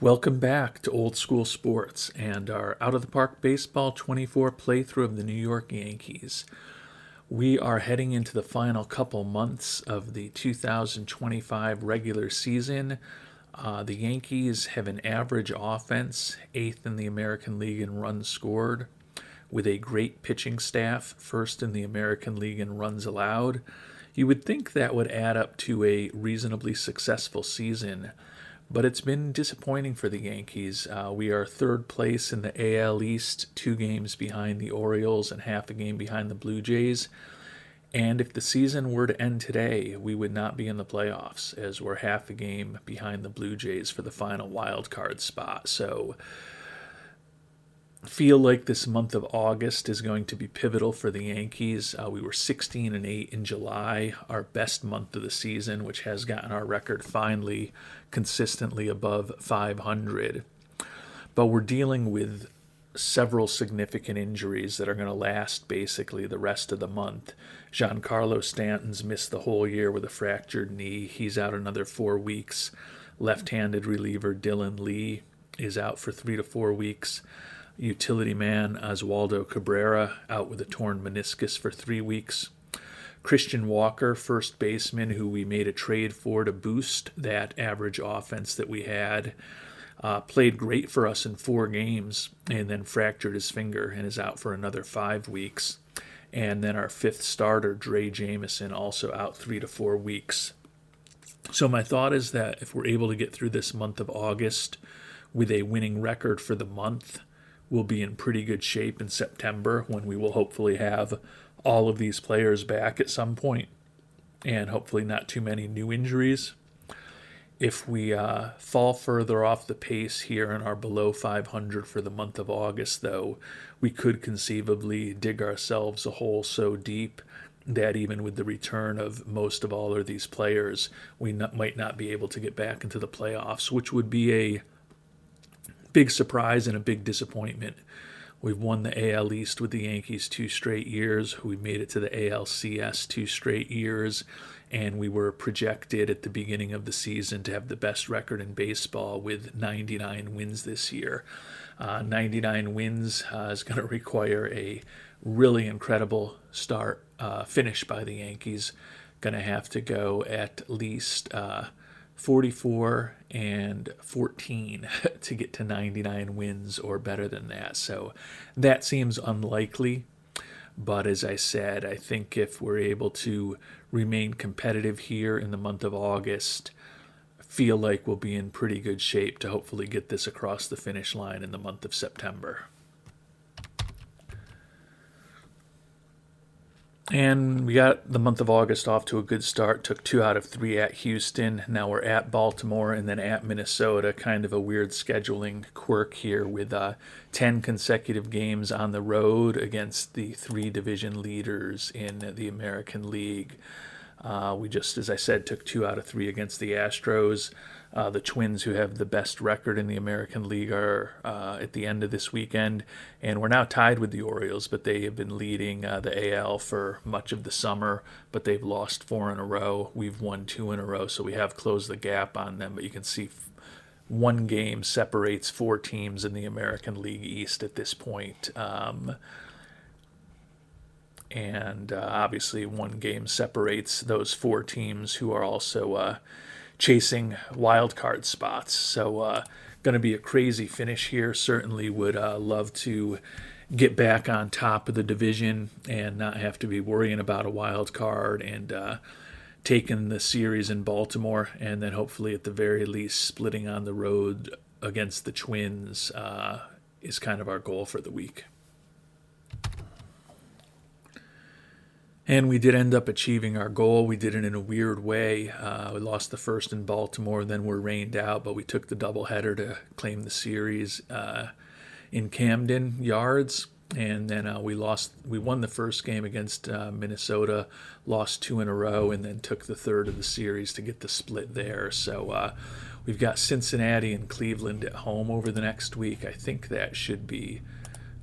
Welcome back to Old School Sports and our Out of the Park Baseball 24 playthrough of the New York Yankees. We are heading into the final couple months of the 2025 regular season. The Yankees have an average offense, eighth in the American League in runs scored, with a great pitching staff, first in the American League in runs allowed. You would think that would add up to a reasonably successful season, but it's been disappointing for the Yankees. We are third place in the AL East, 2 games behind the Orioles and half a game behind the Blue Jays. And if the season were to end today, we would not be in the playoffs, as we're half a game behind the Blue Jays for the final wild card spot. So feel like this month of August is going to be pivotal for the Yankees. We were 16-8 in July, our best month of the season, which has gotten our record finally consistently above 500. But we're dealing with several significant injuries that are going to last basically the rest of the month. Giancarlo Stanton's missed the whole year with a fractured knee. He's out another 4 weeks. Left-handed reliever Dylan Lee is out for 3 to 4 weeks. Utility man Oswaldo Cabrera out with a torn meniscus for 3 weeks. Christian Walker, first baseman, who we made a trade for to boost that average offense that we had, played great for us in 4 games and then fractured his finger and is out for another 5 weeks. And then our 5th starter, Dre Jameson, also out 3 to 4 weeks. So my thought is that if we're able to get through this month of August with a winning record for the month, we'll be in pretty good shape in September, when we will hopefully have all of these players back at some point and hopefully not too many new injuries. If we fall further off the pace here and are below 500 for the month of August, though, we could conceivably dig ourselves a hole so deep that even with the return of most of all of these players, we might not be able to get back into the playoffs, which would be a big surprise and a big disappointment. We've won the AL East with the Yankees 2 straight years. We made it to the ALCS 2 straight years, and we were projected at the beginning of the season to have the best record in baseball with 99 wins this year. 99 wins is going to require a really incredible finish by the Yankees. Going to have to go at least 44-14 to get to 99 wins or better than that. So that seems unlikely. But as I said, I think if we're able to remain competitive here in the month of August, feel like we'll be in pretty good shape to hopefully get this across the finish line in the month of September. And we got the month of August off to a good start. Took 2 out of 3 at Houston. Now we're at Baltimore and then at Minnesota. Kind of a weird scheduling quirk here with 10 consecutive games on the road against the 3 division leaders in the American League. We just, as I said, took 2 out of 3 against the Astros. The Twins, who have the best record in the American League, are at the end of this weekend. And we're now tied with the Orioles, but they have been leading the AL for much of the summer, but they've lost 4 in a row. We've won 2 in a row, so we have closed the gap on them. But you can see 1 game separates 4 teams in the American League East at this point. And obviously 1 game separates those 4 teams who are also chasing wild card spots. So going to be a crazy finish here. Certainly would love to get back on top of the division and not have to be worrying about a wild card and taking the series in Baltimore, and then hopefully at the very least splitting on the road against the Twins is kind of our goal for the week. And we did end up achieving our goal. We did it in a weird way. We lost the first in Baltimore, then were rained out, but we took the doubleheader to claim the series in Camden Yards. And then we won the first game against Minnesota, lost 2 in a row, and then took the third of the series to get the split there. So we've got Cincinnati and Cleveland at home over the next week. I think that should be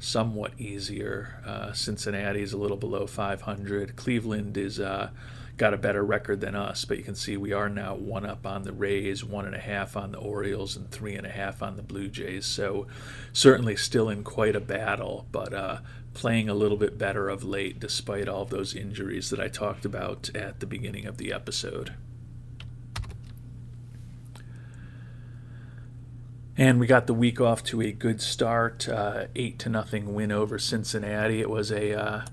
somewhat easier. Cincinnati is a little below 500. Cleveland is got a better record than us. But you can see we are now 1 up on the Rays, 1.5 on the Orioles, and 3.5 on the Blue Jays. So certainly still in quite a battle, but playing a little bit better of late despite all those injuries that I talked about at the beginning of the episode. And we got the week off to a good start, 8-0 win over Cincinnati. It was a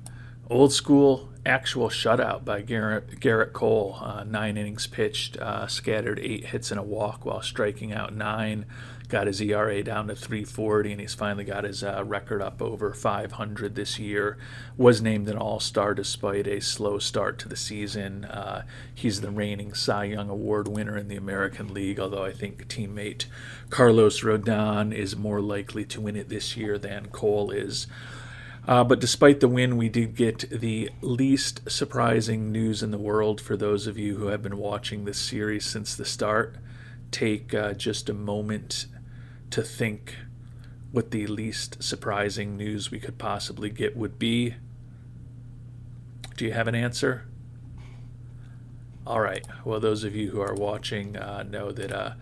old school actual shutout by Garrett Cole. 9 innings pitched, scattered 8 hits and a walk while striking out 9. Got his ERA down to 3.40, and he's finally got his record up over 500 this year. Was named an all-star despite a slow start to the season. He's the reigning Cy Young Award winner in the American League, although I think teammate Carlos Rodon is more likely to win it this year than Cole is. But despite the win, we did get the least surprising news in the world for those of you who have been watching this series since the start. Take just a moment to think what the least surprising news we could possibly get would be. Do you have an answer? All right. Well, those of you who are watching know that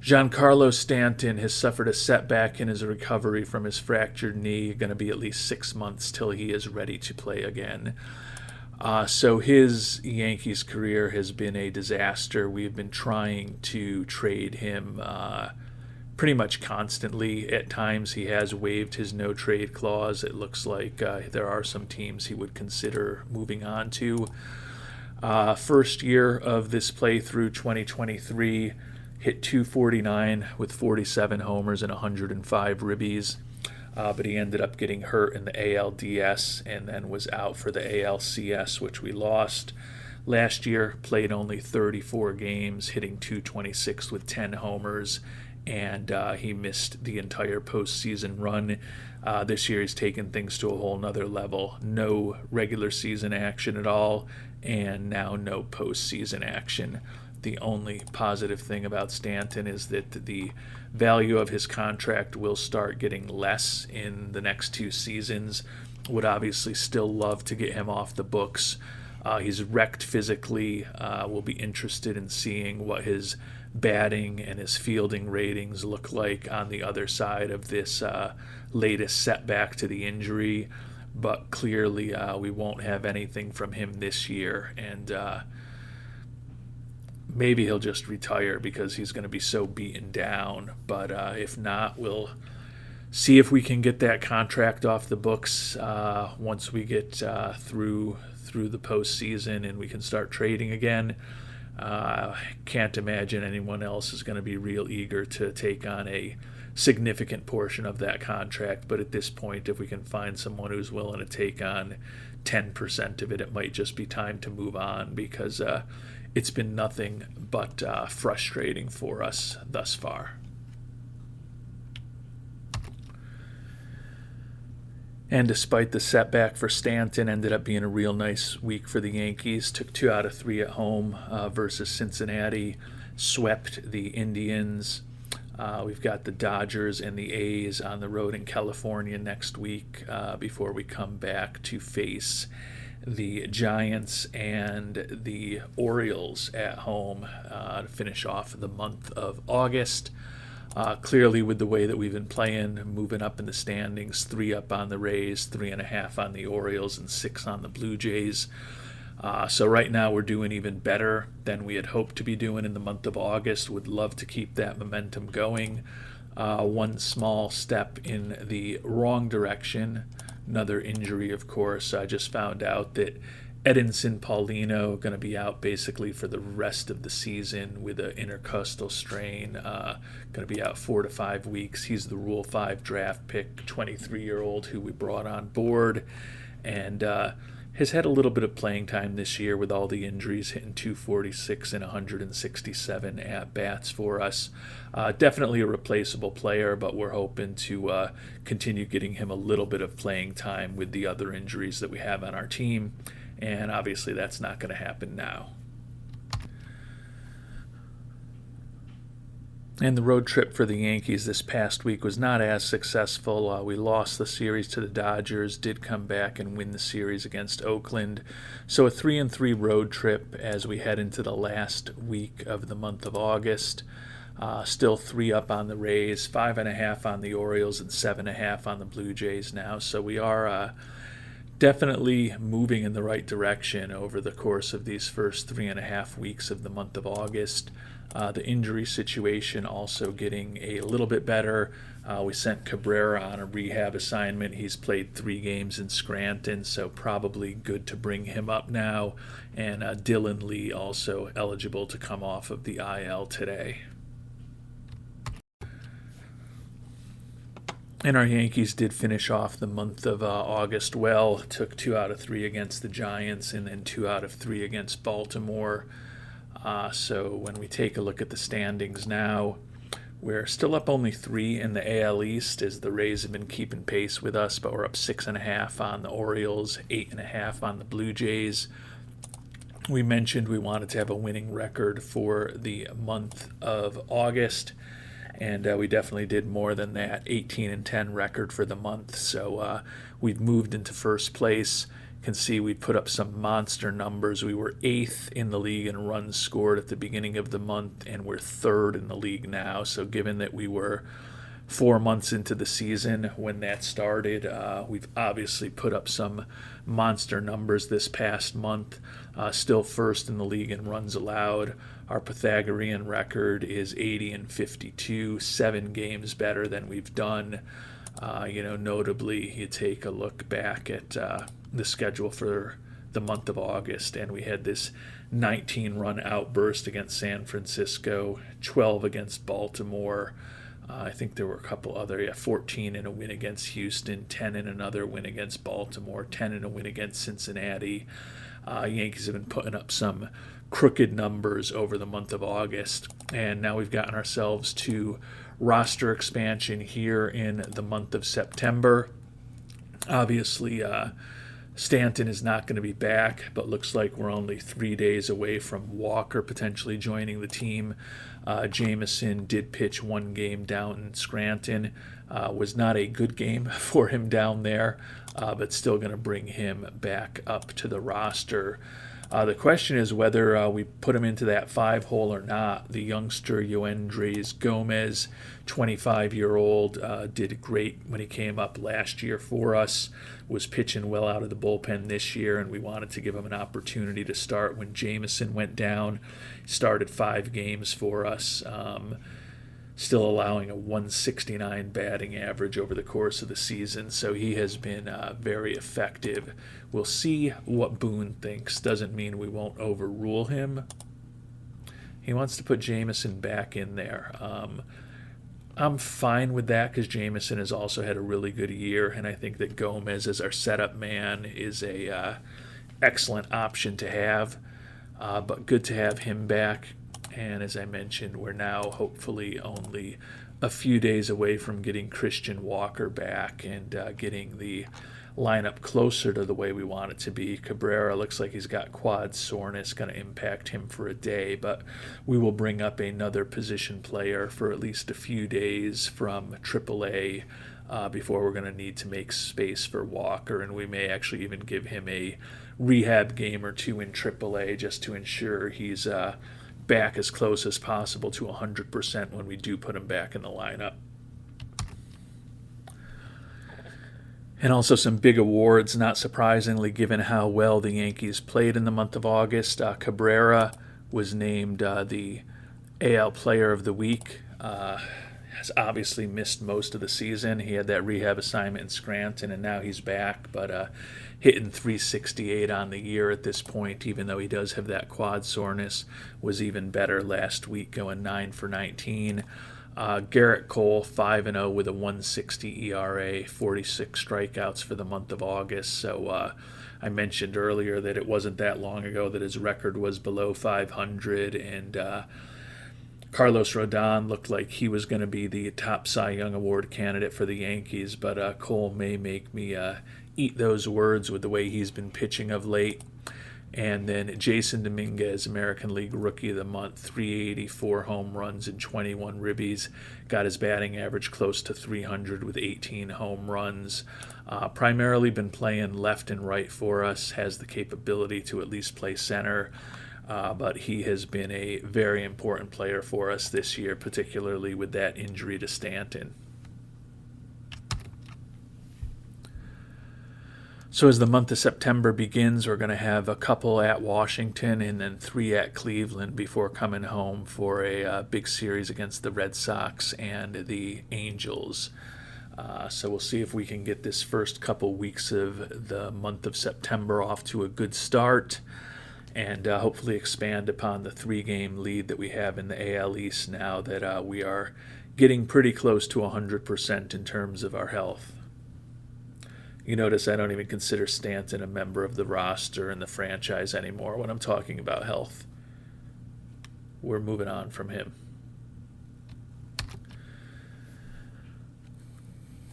Giancarlo Stanton has suffered a setback in his recovery from his fractured knee. Going to be at least 6 months till he is ready to play again. So his Yankees career has been a disaster. We've been trying to trade him pretty much constantly. At times he has waived his no-trade clause. It looks like there are some teams he would consider moving on to. First year of this playthrough, 2023, hit .249 with 47 homers and 105 ribbies. But he ended up getting hurt in the ALDS and then was out for the ALCS, which we lost. Last year, played only 34 games, hitting .226 with 10 homers, and he missed the entire postseason run. This year he's taken things to a whole nother level. No regular season action at all, and now no postseason action. The only positive thing about Stanton is that the value of his contract will start getting less in the next 2 seasons. Would obviously still love to get him off the books. He's wrecked physically. We'll be interested in seeing what his batting and his fielding ratings look like on the other side of this latest setback to the injury. But clearly we won't have anything from him this year, and maybe he'll just retire because he's going to be so beaten down. But if not, we'll see if we can get that contract off the books once we get through the postseason and we can start trading again. Can't imagine anyone else is going to be real eager to take on a significant portion of that contract. But at this point, if we can find someone who's willing to take on 10% of it, it might just be time to move on, because it's been nothing but frustrating for us thus far. And despite the setback for Stanton, ended up being a real nice week for the Yankees. Took 2 out of 3 at home versus Cincinnati. Swept the Indians. We've got the Dodgers and the A's on the road in California next week before we come back to face the Giants and the Orioles at home to finish off the month of August. Clearly, with the way that we've been playing, moving up in the standings, 3 up on the Rays, 3.5 on the Orioles, and 6 on the Blue Jays. So right now we're doing even better than we had hoped to be doing in the month of August. Would love to keep that momentum going. One small step in the wrong direction. Another injury, of course. I just found out that Edinson Paulino going to be out basically for the rest of the season with an intercostal strain. Going to be out 4 to 5 weeks. He's the Rule 5 draft pick, 23-year-old who we brought on board, and has had a little bit of playing time this year with all the injuries, hitting .246 and 167 at-bats for us. Definitely a replaceable player, but we're hoping to continue getting him a little bit of playing time with the other injuries that we have on our team. And obviously that's not going to happen now. And the road trip for the Yankees this past week was not as successful. We lost the series to the Dodgers, did come back and win the series against Oakland. So a 3-3 road trip as we head into the last week of the month of August. Still 3 up on the Rays, 5.5 on the Orioles, and 7.5 on the Blue Jays now. So we are definitely moving in the right direction over the course of these first 3.5 weeks of the month of August. The injury situation also getting a little bit better. We sent Cabrera on a rehab assignment. He's played 3 games in Scranton, so probably good to bring him up now. And Dylan Lee also eligible to come off of the IL today. And our Yankees did finish off the month of August well. Took 2 out of 3 against the Giants and then 2 out of 3 against Baltimore. So when we take a look at the standings now, we're still up only 3 in the AL East as the Rays have been keeping pace with us, but we're up 6.5 on the Orioles, 8.5 on the Blue Jays. We mentioned we wanted to have a winning record for the month of August, and we definitely did more than that, 18-10 record for the month. So we've moved into first place. Can see we put up some monster numbers. We were 8th in the league in runs scored at the beginning of the month, and we're 3rd in the league now. So given that we were 4 months into the season when that started, we've obviously put up some monster numbers this past month. Still 1st in the league in runs allowed. Our Pythagorean record is 80-52, 7 games better than we've done. Notably, you take a look back at the schedule for the month of August, and we had this 19-run outburst against San Francisco, 12 against Baltimore. I think there were a couple other, 14 in a win against Houston, 10 in another win against Baltimore, 10 in a win against Cincinnati. Yankees have been putting up some crooked numbers over the month of August, and now we've gotten ourselves to roster expansion here in the month of September. Obviously, Stanton is not going to be back, but looks like we're only 3 days away from Walker potentially joining the team. Jameson did pitch 1 game down in Scranton. Was not a good game for him down there, but still going to bring him back up to the roster. The question is whether we put him into that 5-hole or not. The youngster Yoendris Gomez, 25-year-old, did great when he came up last year for us, was pitching well out of the bullpen this year, and we wanted to give him an opportunity to start when Jameson went down. He started 5 games for us, still allowing a 169 batting average over the course of the season, so he has been very effective. We'll see what Boone thinks. Doesn't mean we won't overrule him. He wants to put Jameson back in there. I'm fine with that because Jameson has also had a really good year, and I think that Gomez as our setup man is a excellent option to have, but good to have him back. And as I mentioned, we're now hopefully only a few days away from getting Christian Walker back and getting the lineup closer to the way we want it to be. Cabrera looks like he's got quad soreness, going to impact him for a day, but we will bring up another position player for at least a few days from AAA before we're going to need to make space for Walker, and we may actually even give him a rehab game or 2 in AAA just to ensure he's back as close as possible to 100% when we do put him back in the lineup. And also some big awards, not surprisingly, given how well the Yankees played in the month of August. Cabrera was named the AL Player of the Week. Has obviously missed most of the season. He had that rehab assignment in Scranton, and now he's back, but hitting .368 on the year at this point, even though he does have that quad soreness, was even better last week, going 9 for 19. Garrett Cole, 5-0 with a 1.60 ERA, 46 strikeouts for the month of August. So I mentioned earlier that it wasn't that long ago that his record was below 500, and Carlos Rodon looked like he was going to be the top Cy Young Award candidate for the Yankees, but Cole may make me eat those words with the way he's been pitching of late. And then Jason Dominguez, American League Rookie of the Month, 384 home runs and 21 ribbies. Got his batting average close to 300 with 18 home runs. Primarily been playing left and right for us, has the capability to at least play center. But he has been a very important player for us this year, particularly with that injury to Stanton. So as the month of September begins, we're going to have a couple at Washington and then 3 at Cleveland before coming home for a big series against the Red Sox and the Angels. So we'll see if we can get this first couple weeks of the month of September off to a good start and hopefully expand upon the 3-game lead that we have in the AL East now that we are getting pretty close to 100% in terms of our health. You notice I don't even consider Stanton a member of the roster and the franchise anymore when I'm talking about health. We're moving on from him.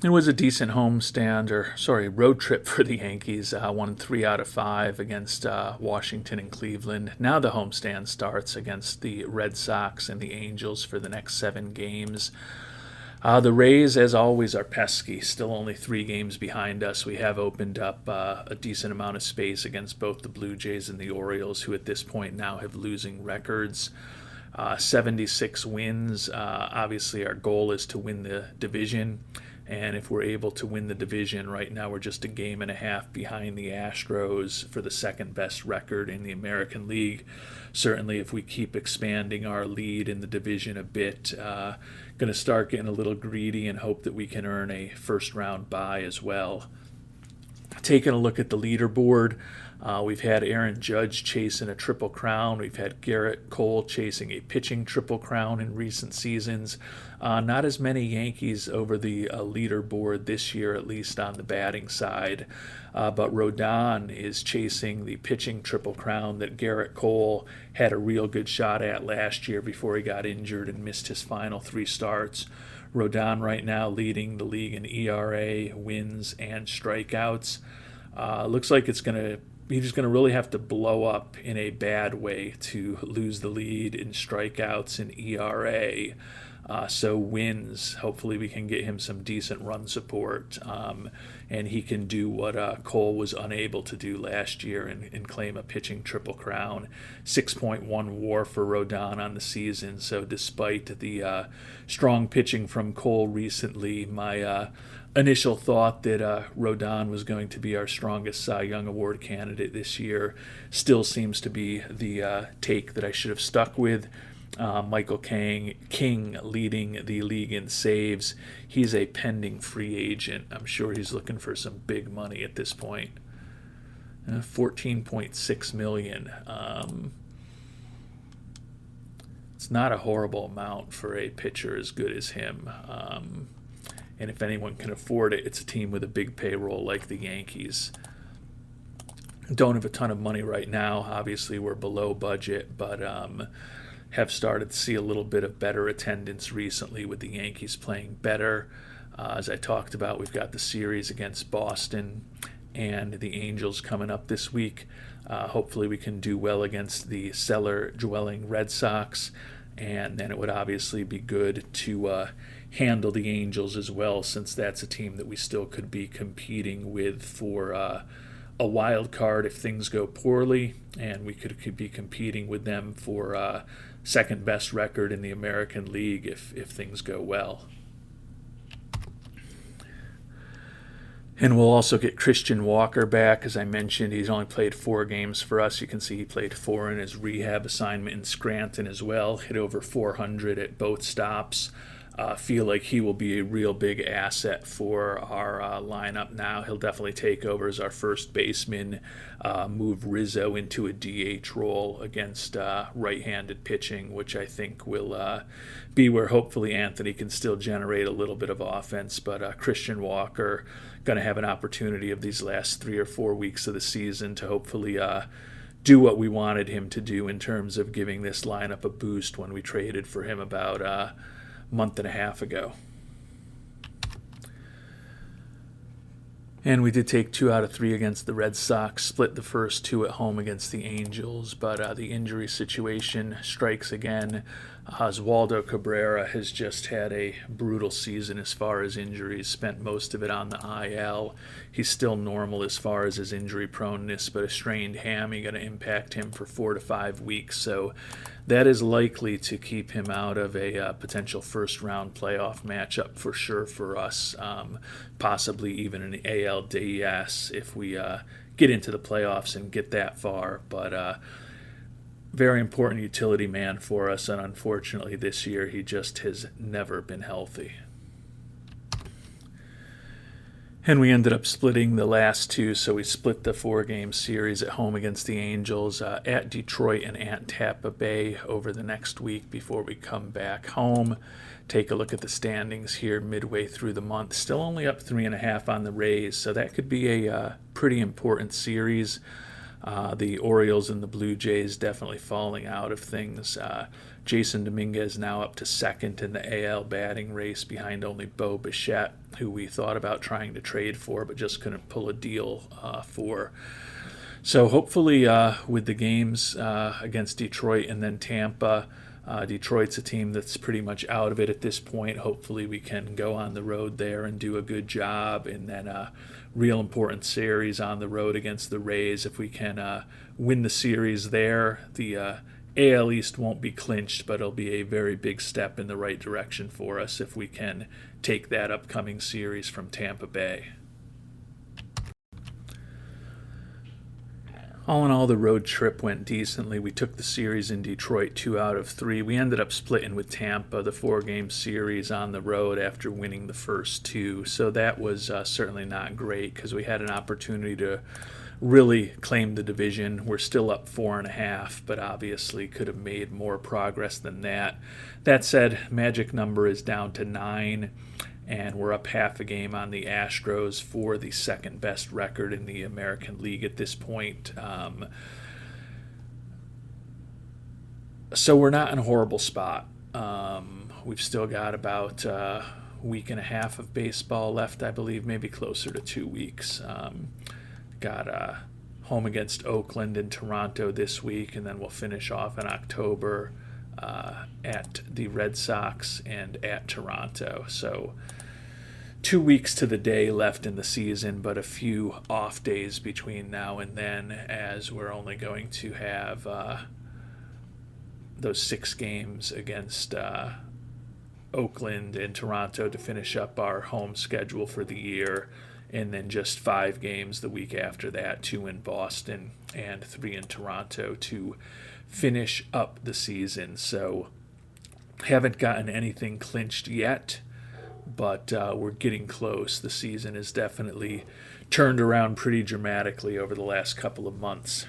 It was a decent road trip for the Yankees. Won 3 out of 5 against Washington and Cleveland. Now the homestand starts against the Red Sox and the Angels for the next 7 games. The Rays, as always, are pesky. Still only 3 games behind us. We have opened up a decent amount of space against both the Blue Jays and the Orioles, who at this point now have losing records. 76 wins. Obviously, our goal is to win the division. And if we're able to win the division, right now we're just a game and a half behind the Astros for the second best record in the American League. Certainly if we keep expanding our lead in the division a bit, going to start getting a little greedy and hope that we can earn a first-round bye as well. Taking a look at the leaderboard, we've had Aaron Judge chasing a Triple Crown. We've had Garrett Cole chasing a pitching Triple Crown in recent seasons. Not as many Yankees over the leaderboard this year, at least on the batting side. But Rodon is chasing the pitching Triple Crown that Garrett Cole had a real good shot at last year before he got injured and missed his final 3 starts. Rodon right now leading the league in ERA, wins, and strikeouts. Looks like he's going to really have to blow up in a bad way to lose the lead in strikeouts and ERA. So wins, hopefully we can get him some decent run support, and he can do what Cole was unable to do last year and claim a pitching Triple Crown. 6.1 WAR for Rodon on the season, so despite the strong pitching from Cole recently, my initial thought that Rodon was going to be our strongest Cy Young Award candidate this year still seems to be the take that I should have stuck with. Michael King leading the league in saves. He's a pending free agent. I'm sure he's looking for some big money at this point. $14.6 million. It's not a horrible amount for a pitcher as good as him. And if anyone can afford it, it's a team with a big payroll like the Yankees. Don't have a ton of money right now. Obviously, we're below budget, but have started to see a little bit of better attendance recently with the Yankees playing better. As I talked about, we've got the series against Boston and the Angels coming up this week. Hopefully we can do well against the cellar-dwelling Red Sox, and then it would obviously be good to handle the Angels as well, since that's a team that we still could be competing with for a wild card if things go poorly, and we could be competing with them for second best record in the American League if things go well. And we'll also get Christian Walker back. As I mentioned, he's only played 4 games for us. You can see he played 4 in his rehab assignment in Scranton as well. Hit over 400 at both stops. Feel like he will be a real big asset for our lineup now. He'll definitely take over as our first baseman, move Rizzo into a DH role against right-handed pitching, which I think will be where hopefully Anthony can still generate a little bit of offense. But Christian Walker going to have an opportunity of these last 3 or 4 weeks of the season to hopefully do what we wanted him to do in terms of giving this lineup a boost when we traded for him about month and a half ago. And we did take 2 out of 3 against the Red Sox, split the first 2 at home against the Angels, but the injury situation strikes again. Oswaldo Cabrera has just had a brutal season as far as injuries, spent most of it on the IL. He's still normal as far as his injury proneness, but a strained hammy going to impact him for 4 to 5 weeks, so that is likely to keep him out of a potential first-round playoff matchup for sure for us, possibly even an ALDS if we get into the playoffs and get that far. But very important utility man for us, and unfortunately this year he just has never been healthy. And we ended up splitting the last 2, so we split the 4-game series at home against the Angels, at Detroit and at Tampa Bay over the next week before we come back home. Take a look at the standings here midway through the month. Still only up 3.5 on the Rays, so that could be a pretty important series. The Orioles and the Blue Jays definitely falling out of things. Jason Dominguez now up to second in the AL batting race behind only Bo Bichette, who we thought about trying to trade for but just couldn't pull a deal for. So hopefully with the games against Detroit and then Tampa, Detroit's a team that's pretty much out of it at this point. Hopefully we can go on the road there and do a good job, and then a real important series on the road against the Rays. If we can win the series there, the AL East won't be clinched, but it'll be a very big step in the right direction for us if we can take that upcoming series from Tampa Bay. All in all, the road trip went decently. We took the series in Detroit 2 out of 3. We ended up splitting with Tampa, the 4-game series on the road after winning the first 2. So that was certainly not great because we had an opportunity to really claim the division. We're still up 4.5, but obviously could have made more progress than that. That said, magic number is down to 9. And we're up half a game on the Astros for the second best record in the American League at this point. So we're not in a horrible spot. We've still got about a week and a half of baseball left, I believe, maybe closer to 2 weeks. Got home against Oakland and Toronto this week, and then we'll finish off in October at the Red Sox and at Toronto. So 2 weeks to the day left in the season, but a few off days between now and then, as we're only going to have those 6 games against Oakland and Toronto to finish up our home schedule for the year, and then just 5 games the week after that, 2 in Boston and 3 in Toronto to finish up the season. So haven't gotten anything clinched yet, but we're getting close. The season has definitely turned around pretty dramatically over the last couple of months.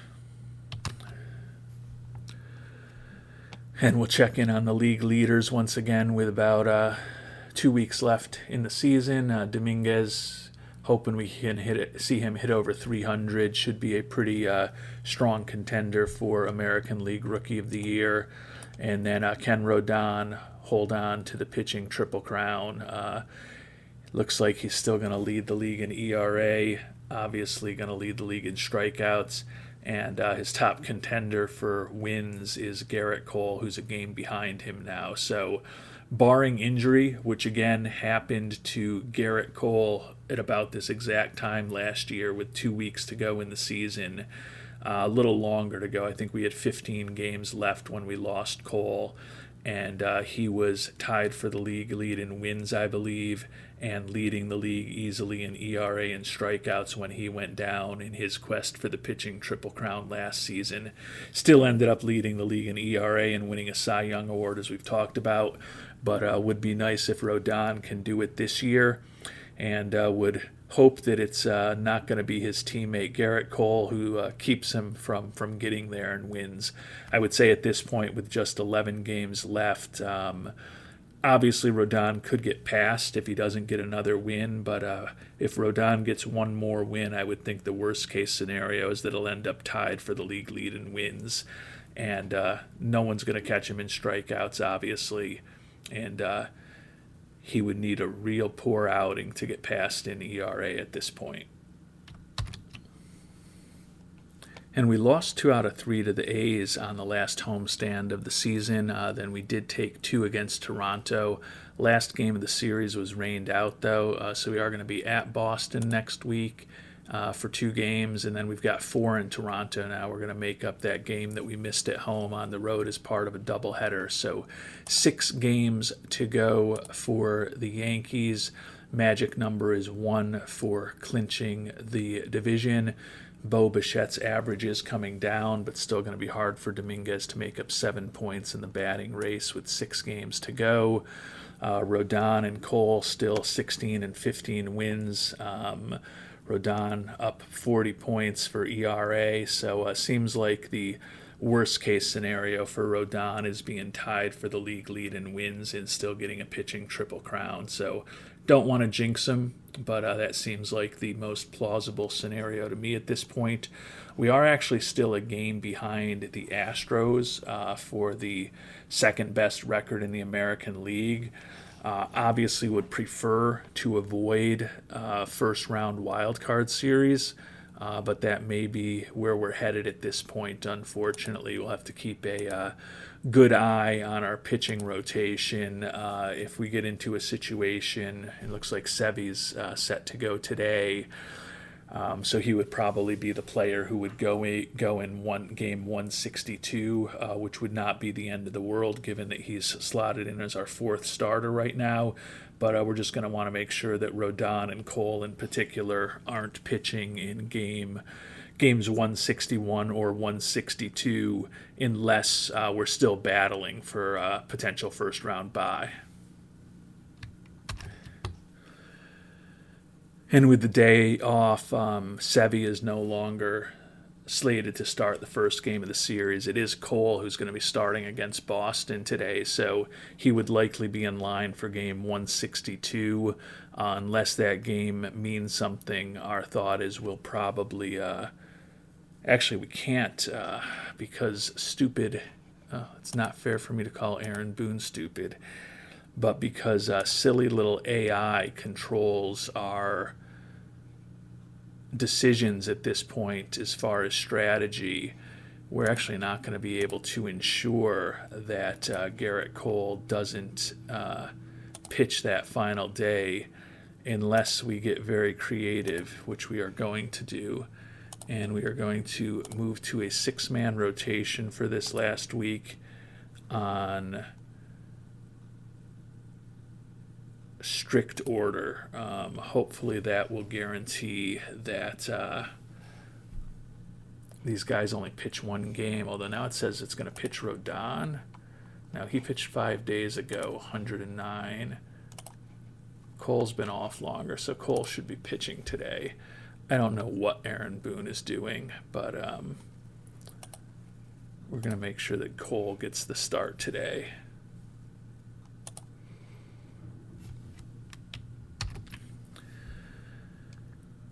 And we'll check in on the league leaders once again with about 2 weeks left in the season. Dominguez, hoping we can see him hit over 300, should be a pretty strong contender for American League Rookie of the Year. And then Ken Rodon, hold on to the pitching Triple Crown. Looks like he's still going to lead the league in ERA, obviously going to lead the league in strikeouts. And his top contender for wins is Garrett Cole, who's a game behind him now. So barring injury, which again happened to Garrett Cole at about this exact time last year with 2 weeks to go in the season, a little longer to go. I think we had 15 games left when we lost Cole, and he was tied for the league lead in wins, I believe, and leading the league easily in ERA and strikeouts when he went down in his quest for the pitching Triple Crown last season. Still ended up leading the league in ERA and winning a Cy Young Award, as we've talked about, but would be nice if Rodon can do it this year, and would hope that it's not going to be his teammate Garrett Cole who keeps him from getting there and wins. I would say at this point, with just 11 games left, obviously Rodon could get passed if he doesn't get another win, but if Rodon gets one more win, I would think the worst case scenario is that he'll end up tied for the league lead in wins, and no one's going to catch him in strikeouts, obviously, and he would need a real poor outing to get past in ERA at this point. And we lost 2 out of 3 to the A's on the last homestand of the season. Then we did take 2 against Toronto. Last game of the series was rained out, though, so we are going to be at Boston next week for 2 games, and then we've got 4 in Toronto now. We're going to make up that game that we missed at home on the road as part of a doubleheader. So 6 games to go for the Yankees. Magic number is 1 for clinching the division. Bo Bichette's average is coming down, but still going to be hard for Dominguez to make up 7 points in the batting race with 6 games to go. Rodon and Cole still 16 and 15 wins. Rodon up 40 points for ERA, so seems like the worst case scenario for Rodon is being tied for the league lead in wins and still getting a pitching triple crown. So don't want to jinx him, but that seems like the most plausible scenario to me at this point. We are actually still a game behind the Astros for the second best record in the American League. Obviously would prefer to avoid first round wild card series, but that may be where we're headed at this point. Unfortunately, we'll have to keep a good eye on our pitching rotation. If we get into a situation, it looks like Sevy's set to go today. So he would probably be the player who would go in game 162, which would not be the end of the world given that he's slotted in as our 4th starter right now. But we're just going to want to make sure that Rodon and Cole in particular aren't pitching in games 161 or 162 unless we're still battling for a potential first-round bye. And with the day off, Sevy is no longer slated to start the first game of the series. It is Cole who's going to be starting against Boston today, so he would likely be in line for game 162. Unless that game means something, our thought is we'll probably... actually, we can't because stupid... it's not fair for me to call Aaron Boone stupid, but because silly little AI controls our decisions at this point as far as strategy, we're actually not going to be able to ensure that Garrett Cole doesn't pitch that final day unless we get very creative, which we are going to do. And we are going to move to a 6-man rotation for this last week on strict order. Hopefully that will guarantee that these guys only pitch 1 game, although now it says it's going to pitch Rodon. Now he pitched 5 days ago, 109. Cole's been off longer, so Cole should be pitching today. I don't know what Aaron Boone is doing, but we're going to make sure that Cole gets the start today.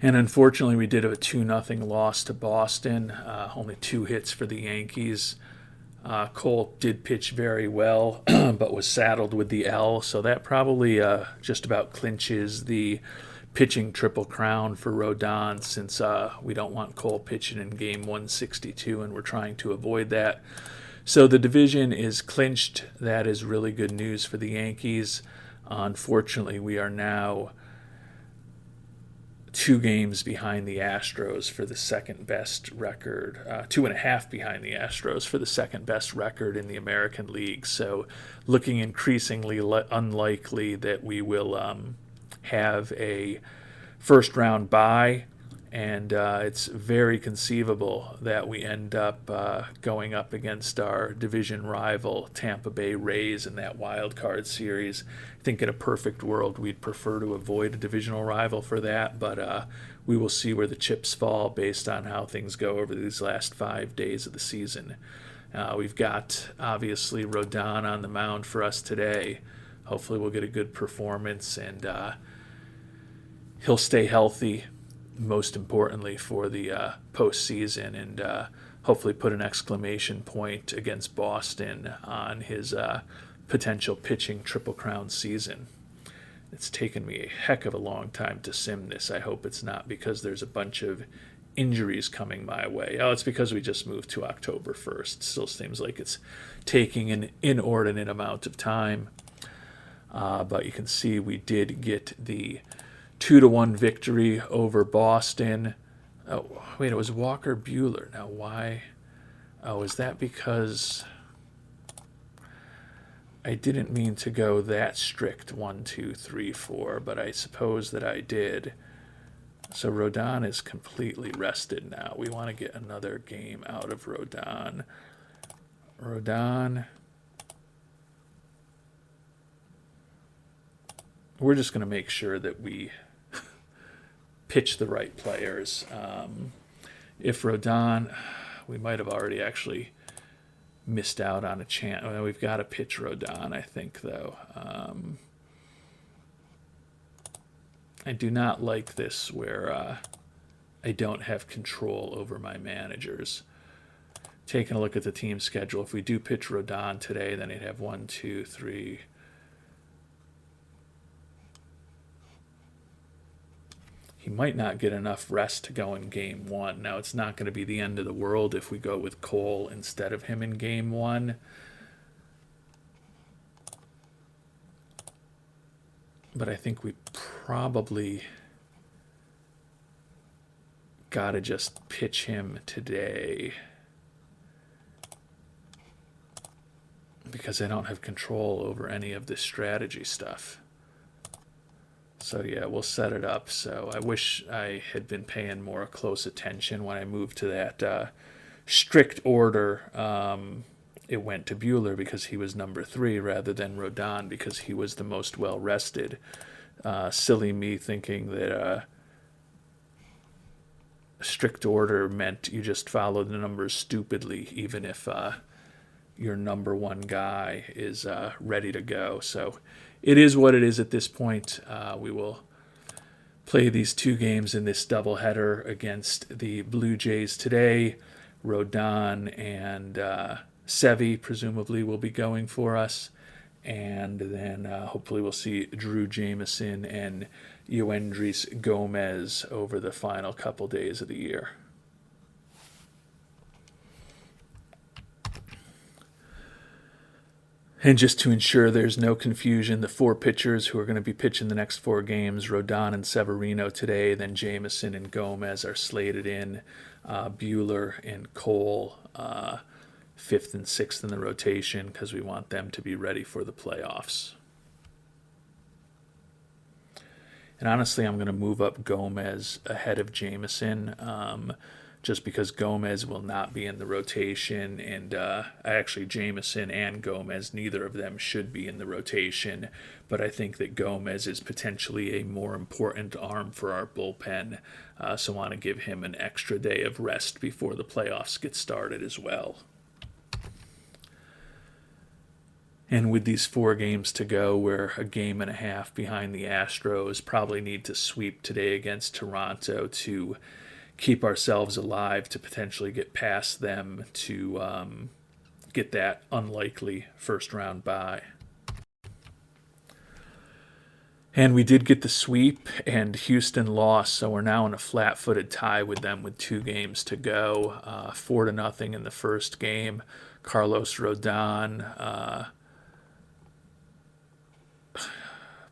And unfortunately, we did have a 2-0 loss to Boston. Only 2 hits for the Yankees. Cole did pitch very well, but was saddled with the L, so that probably just about clinches the pitching triple crown for Rodon, since we don't want Cole pitching in game 162, and we're trying to avoid that. So the division is clinched. That is really good news for the Yankees. Unfortunately, we are now 2 games behind the Astros for the second best record, 2.5 behind the Astros for the second best record in the American League. So looking increasingly unlikely that we will have a first round bye, and it's very conceivable that we end up going up against our division rival Tampa Bay Rays in that wild card series. I think in a perfect world we'd prefer to avoid a divisional rival for that, but we will see where the chips fall based on how things go over these last 5 days of the season. We've got obviously Rodon on the mound for us today. Hopefully we'll get a good performance, and he'll stay healthy, most importantly, for the postseason, and hopefully put an exclamation point against Boston on his potential pitching Triple Crown season. It's taken me a heck of a long time to sim this. I hope it's not because there's a bunch of injuries coming my way. Oh, it's because we just moved to October 1st. Still seems like it's taking an inordinate amount of time. But you can see we did get the 2-1 victory over Boston. Oh, wait, it was Walker Buehler. Now, why? Oh, is that because I didn't mean to go that strict 1, 2, 3, 4, but I suppose that I did. So Rodon is completely rested now. We want to get another game out of Rodon. Rodon. We're just going to make sure that we pitch the right players. If Rodon, we might have already actually missed out on a chance. Well, we've got to pitch Rodon, I think, though. I do not like this where I don't have control over my managers. Taking a look at the team schedule, if we do pitch Rodon today, then he'd have 1, 2, 3. He might not get enough rest to go in game 1. Now, it's not going to be the end of the world if we go with Cole instead of him in game 1. But I think we probably got to just pitch him today because I don't have control over any of this strategy stuff. So yeah, we'll set it up. So I wish I had been paying more close attention when I moved to that strict order. It went to Buehler because he was number 3 rather than Rodon because he was the most well-rested. Silly me thinking that strict order meant you just followed the numbers stupidly, even if your number 1 guy is ready to go. So it is what it is at this point. We will play these 2 games in this doubleheader against the Blue Jays today. Rodon and Sevy presumably will be going for us. And then hopefully we'll see Drew Jameson and Yoendrys Gomez over the final couple days of the year. And just to ensure there's no confusion, the 4 pitchers who are going to be pitching the next 4 games, Rodon and Severino today, then Jameson and Gomez are slated in. Buehler and Cole 5th and 6th in the rotation because we want them to be ready for the playoffs. And honestly, I'm going to move up Gomez ahead of Jameson just because Gomez will not be in the rotation. And actually, Jameson and Gomez, neither of them should be in the rotation. But I think that Gomez is potentially a more important arm for our bullpen. So I want to give him an extra day of rest before the playoffs get started as well. And with these 4 games to go, we're a game and a half behind the Astros. Probably need to sweep today against Toronto to keep ourselves alive to potentially get past them to get that unlikely first-round bye. And we did get the sweep, and Houston lost, so we're now in a flat-footed tie with them with 2 games to go. 4-0 in the first game. Carlos Rodon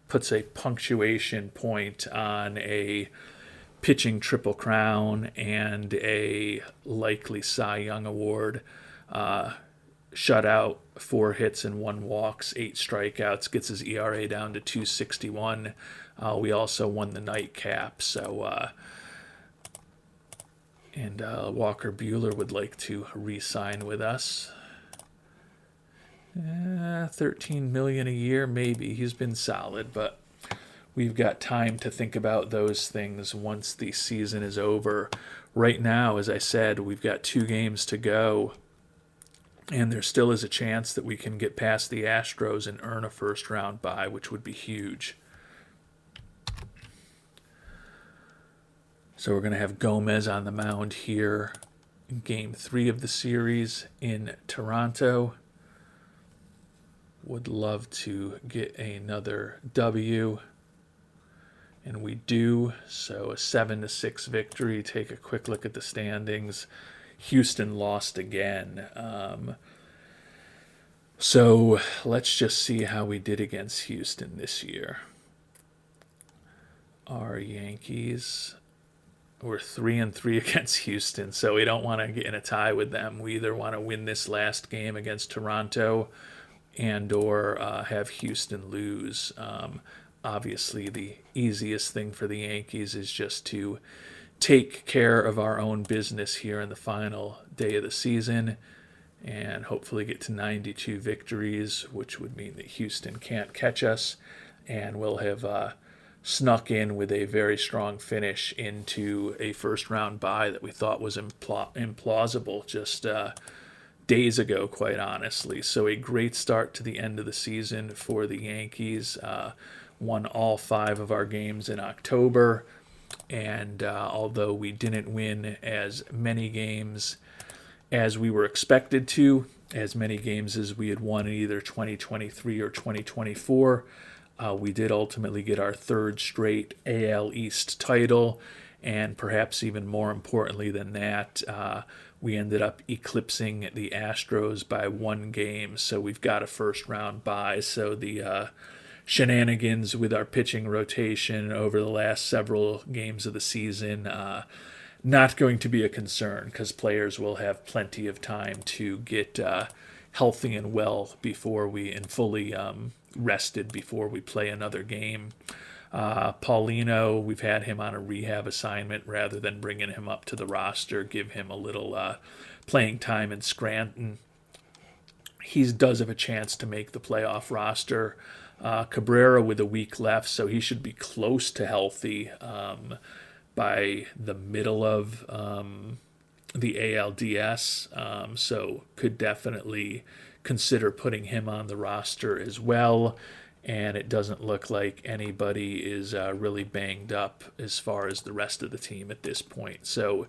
puts a punctuation point on a pitching Triple Crown and a likely Cy Young Award. Shutout, 4 hits and 1 walks, 8 strikeouts, gets his ERA down to 2.61. We also won the nightcap, so and Walker Buehler would like to re-sign with us. $13 million a year, maybe. He's been solid, but we've got time to think about those things once the season is over. Right now, as I said, we've got 2 games to go, and there still is a chance that we can get past the Astros and earn a first-round bye, which would be huge. So we're going to have Gomez on the mound here in Game 3 of the series in Toronto. Would love to get another W. and we do. So a 7-6 victory. Take a quick look at the standings. Houston lost again. So let's just see how we did against Houston this year. Our Yankees were 3-3 against Houston, so we don't want to get in a tie with them. We either want to win this last game against Toronto and or have Houston lose. Obviously, the easiest thing for the Yankees is just to take care of our own business here in the final day of the season and hopefully get to 92 victories, which would mean that Houston can't catch us, and we'll have snuck in with a very strong finish into a first-round bye that we thought was implausible just days ago, quite honestly. So a great start to the end of the season for the Yankees. Won all 5 of our games in October, and although we didn't win as many games as we were expected to, as many games as we had won in either 2023 or 2024, we did ultimately get our 3rd straight AL East title, and perhaps even more importantly than that, we ended up eclipsing the Astros by 1 game, so we've got a first-round bye. So the shenanigans with our pitching rotation over the last several games of the season, not going to be a concern because players will have plenty of time to get healthy and well and fully rested before we play another game. Paulino, we've had him on a rehab assignment rather than bringing him up to the roster, give him a little playing time in Scranton. He does have a chance to make the playoff roster. Cabrera with a week left, so he should be close to healthy by the middle of the ALDS, so could definitely consider putting him on the roster as well. And it doesn't look like anybody is really banged up as far as the rest of the team at this point. So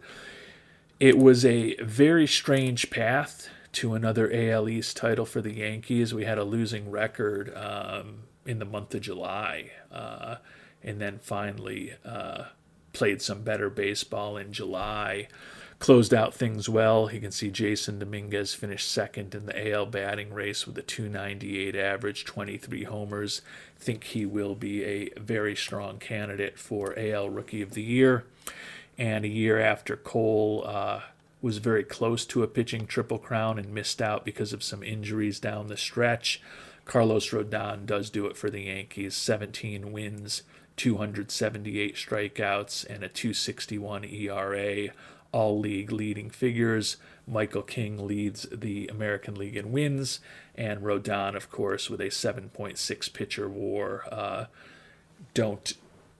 it was a very strange path to another AL East title for the Yankees. We had a losing record in the month of July, and then finally played some better baseball in July. Closed out things well. You can see Jason Dominguez finished 2nd in the AL batting race with a .298 average, 23 homers. Think he will be a very strong candidate for AL Rookie of the Year. And a year after Cole was very close to a pitching triple crown and missed out because of some injuries down the stretch, Carlos Rodon does do it for the Yankees. 17 wins, 278 strikeouts, and a .261 ERA. All league leading figures. Michael King leads the American League in wins, and Rodon, of course, with a 7.6 pitcher WAR. Don't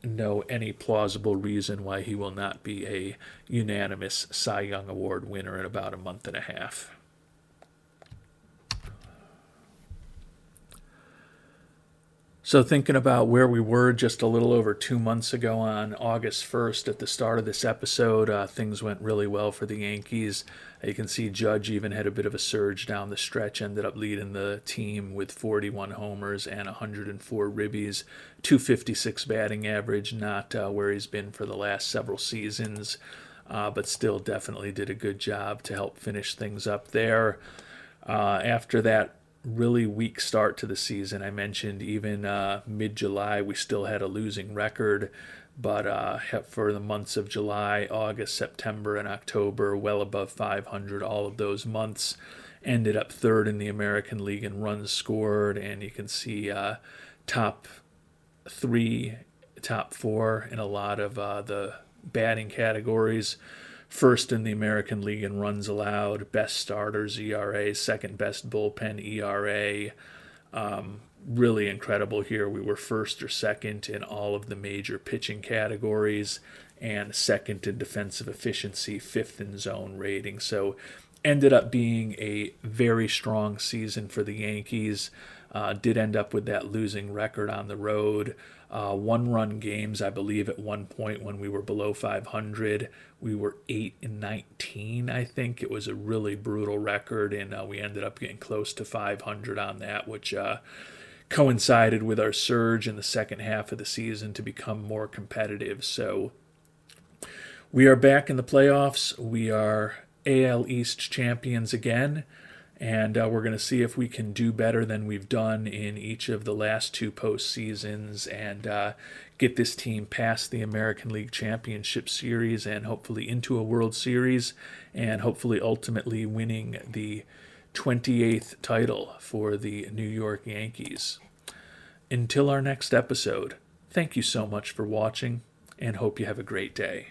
know any plausible reason why he will not be a unanimous Cy Young Award winner in about a month and a half. So thinking about where we were just a little over 2 months ago on August 1st at the start of this episode, things went really well for the Yankees. You can see Judge even had a bit of a surge down the stretch, ended up leading the team with 41 homers and 104 ribbies, .256 batting average, not where he's been for the last several seasons, but still definitely did a good job to help finish things up there. After that really weak start to the season, I mentioned even mid-July we still had a losing record, but for the months of July, August, September, and October, well above 500 all of those months. Ended up 3rd in the American League in runs scored, and you can see top 3, top 4 in a lot of the batting categories. 1st in the American League in runs allowed, best starters ERA, 2nd best bullpen ERA. Really incredible here. We were 1st or 2nd in all of the major pitching categories, and 2nd in defensive efficiency, 5th in zone rating. So ended up being a very strong season for the Yankees. Did end up with that losing record on the road. 1-run games, I believe, at one point when we were below 500. We were 8-19, I think. It was a really brutal record, and we ended up getting close to 500 on that, which coincided with our surge in the second half of the season to become more competitive. So we are back in the playoffs. We are AL East champions again, and we're going to see if we can do better than we've done in each of the last two postseasons and get this team past the American League Championship Series and hopefully into a World Series and hopefully ultimately winning the 28th title for the New York Yankees. Until our next episode, thank you so much for watching and hope you have a great day.